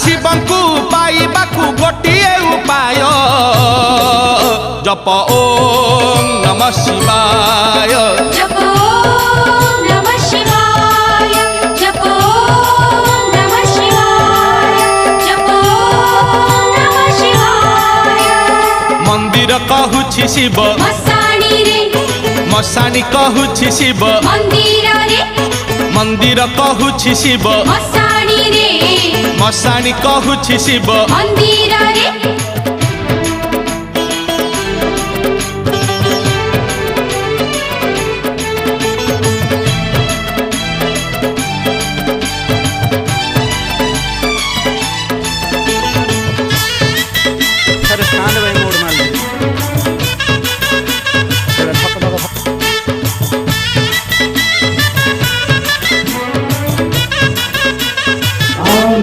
शिवंकु पाइबाकु गोटिए उपाय जप ओम नमः शिवाय जप ओम नमः शिवाय जप ओम नमः शिवाय जप ओम नमः शिवाय मंदिर कहूछि शिव मसाणी रे मसाणी कहूछि शिव मंदिर रे मंदिर कहूछि शिव मसाणी रे मसाणी कहूछि शिव मंदिर रे